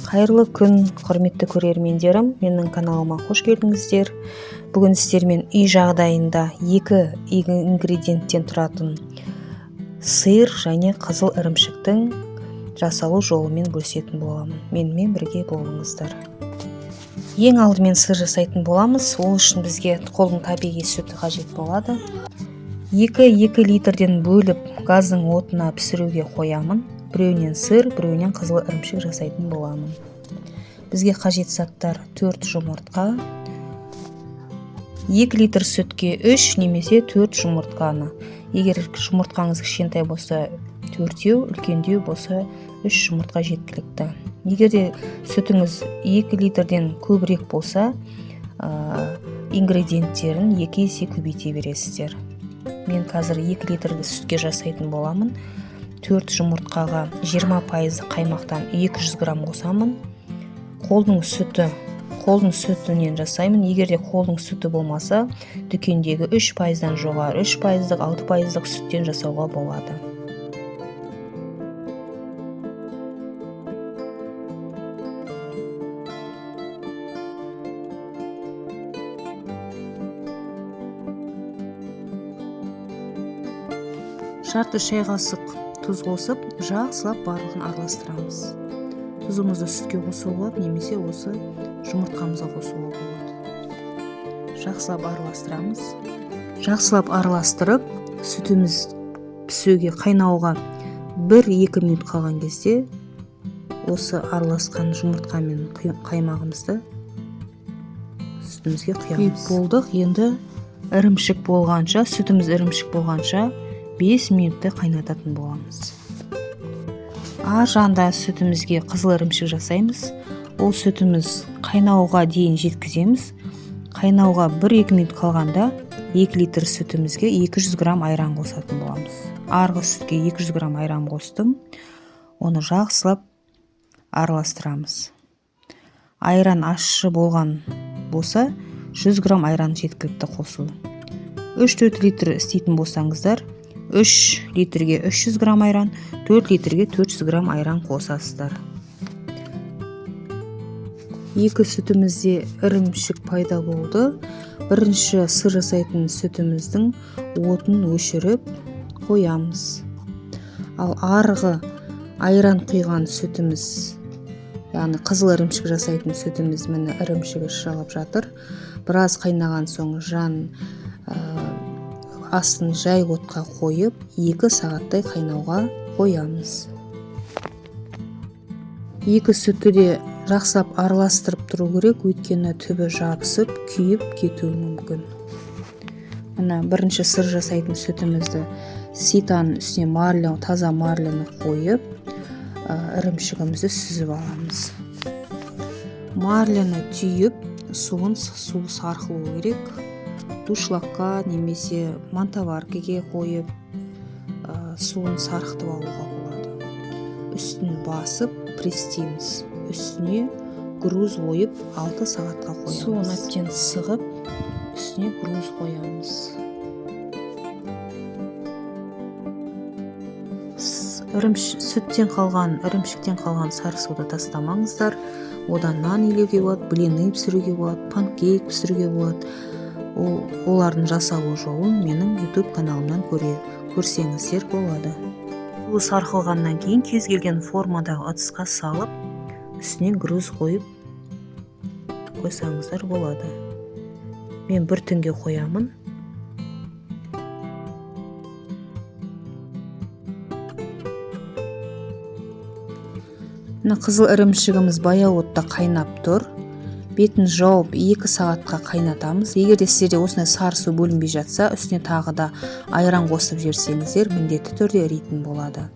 Қайырлы күн, құрметті көрермендерім, менің каналыма қош келдіңіздер. Бүгін сіздермен үй жағдайында 2 ингредиенттен тұратын сиыр және қызыл ірімшіктің жасалу жолымен бөлісетін боламын. Менімен бірге болыңыздар. Ең алдымен сиыр жасайтын боламыз. Ол үшін бізге қолдың табиғи сүті қажет болады. 2 литрден бөліп газдың отына пісіруге қоямын. Біреуінен сиыр, біреуінен қызыл ірімшік жасайтын боламын. Бізге қажет заттар 4 жұмыртқа, 2 литр сүтке 3 немесе 4 жұмыртқаны. Егер жұмыртқаңыз кішкентай болса 4-еу, үлкендеу болса 3 жұмыртқа жеткілікті. Егер де сүтіңіз 2 литрден көбірек болса, ингредиенттерін 2 есе көбейте бересіздер. Мен қазір 2 литрді сүтке жасайтын боламын. 4 жұмыртқаға 20% қаймақтан 200 грамм қосамын. Қолдың сүтінен жасаймын. Егер де қолдың сүті болмаса, дүкендегі 3%-дан жоғары 3%-дық, 6%-дық сүттен жасауға болады. Жарты шай қасық тұз қосып, жақсылап барлығын араластырамыз. Тұзымызды сүтке қосуға болады, немесе осы жұмыртқамызға қосуға болады. Жақсылап араластырамыз. Жақсылап араластырып, сүтіміз пісуге, қайнауға 1-2 минут қалған кезде осы араласқан жұмыртқа мен қаймағымызды сүтімізге құямыз. Болдық. Енді ірімшік болғанша, сүтіміз ірімшік болғанша 5 минутты қайнататын боламыз. Ар жағында сүтімізге қызыл ірімшік жасаймыз. Ол сүтіміз қайнауға дейін жеткіземіз. Қайнауға 1-2 минут қалғанда 2 литр сүтімізге 200 грамм айран қосатын боламыз. Арғы сүтке 200 грамм айран қостым. Оны жақсылап араластырамыз. Айран ащы болған болса, 100 грамм айран жеткілікті қосу. 3-4 литр істейтін болсаңыздар, 3 литрге 300 грамм айран, 4 литрге 400 грамм айран қосасыздар. 2 сүтімізде ірімшік пайда болды. Бірінші сыр жасайтын сүтіміздің отын өшіріп қоямыз. Ал арғы айран құйған сүтіміз, яғни қызыл ірімшік жасайтын сүтіміз, міне ірімшігі шығып жатыр. Біраз қайнаған соң астын жай отқа қойып, 2 сағаттай қайнауға қоямыз. 2 сүтті де жақсылап араластырып тұру керек, өйткені түбі жабысып, күйіп кетуі мүмкін. Мына бірінші сыр жасайтын сүтімізді ситаның үстіне таза марлені қойып, ірімшігімізді сүзіп аламыз. Марлені түйіп, суы сарқылуы керек. Душлаққа немесе мантаваркеге қойып, суын сарқытып алуға болады. Үстін басып престейміз. Үстіне груз ойып 6 сағатқа қоямыз. Суын әбден сығып, үстіне груз қоямыз. Ірімшіктен қалған сары суды тастамаңыздар. Одан нан илеуге болады, блины пісіруге болады, панкейк пісіруге болады. Олардың жасалу жолын менің YouTube каналымнан көрсеңіздер болады. Суы сарқылғаннан кейін кез келген формадағы ыдысқа салып, үстіне груз қойып қойсаңыздар болады. Мен 1 түнге қоямын. Қызыл ірімшігіміз баяу отта қайнап тұр. Бетін жауып 2 сағатқа қайнатамыз. Егер де сіздерде осындай сары су бөлінбей жатса, үстіне тағы да айран қосып жерсеңіздер, міндетті түрде еритін болады.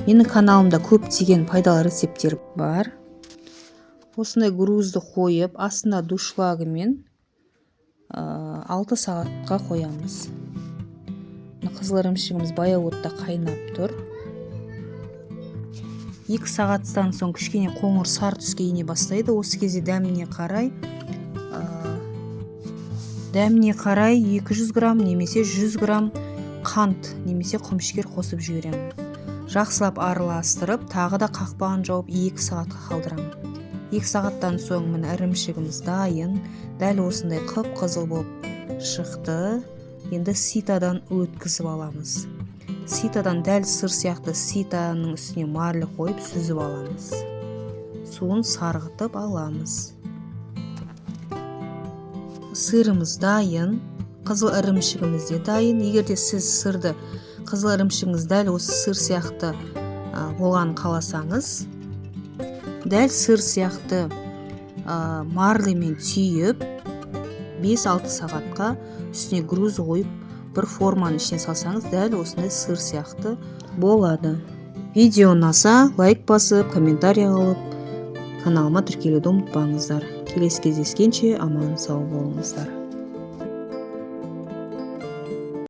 Менің каналымда көптеген пайдалы рецепттер бар. Осындай грузды қойып, астына душлагымен 6 сағатқа қоямыз. Қызыл ірімшігіміз баяу отта қайнап тұр. 2 сағаттан соң кішкене қоңыр сары түске ене бастайды. Осы кезде дәміне қарай 200 грамм немесе 100 грамм қант немесе құмшекер қосып жіберемін. жақсылап араластырып, тағы да қақпағын жауып 2 сағатқа қалдырамын. 2 сағаттан соң міне ірімшігіміз дайын. Дәл осындай қып-қызыл болып шықты. Енді ситадан өткізіп аламыз. Ситадан дәл сыр сияқты ситаның үстіне марлы қойып сүзіп аламыз. Суын сарғытып аламыз. Сырымыз дайын, қызыл ірімшігіміз де дайын. Егерде сіз сырды қызыл ірімшігіңіз дәл осы сыр сияқты болғанын қаласаңыз, дәл сыр сияқты марлымен түйіп 5-6 сағатқа үстіне груз қойып бір форманың ішіне салсаңыз, дәл осындай сыр сияқты болады. Видео ұнаса, лайк басып, комментарий қалып, каналыма тіркелуді ұмытпаңыздар. Келесі кездескенше аман сау болыңыздар.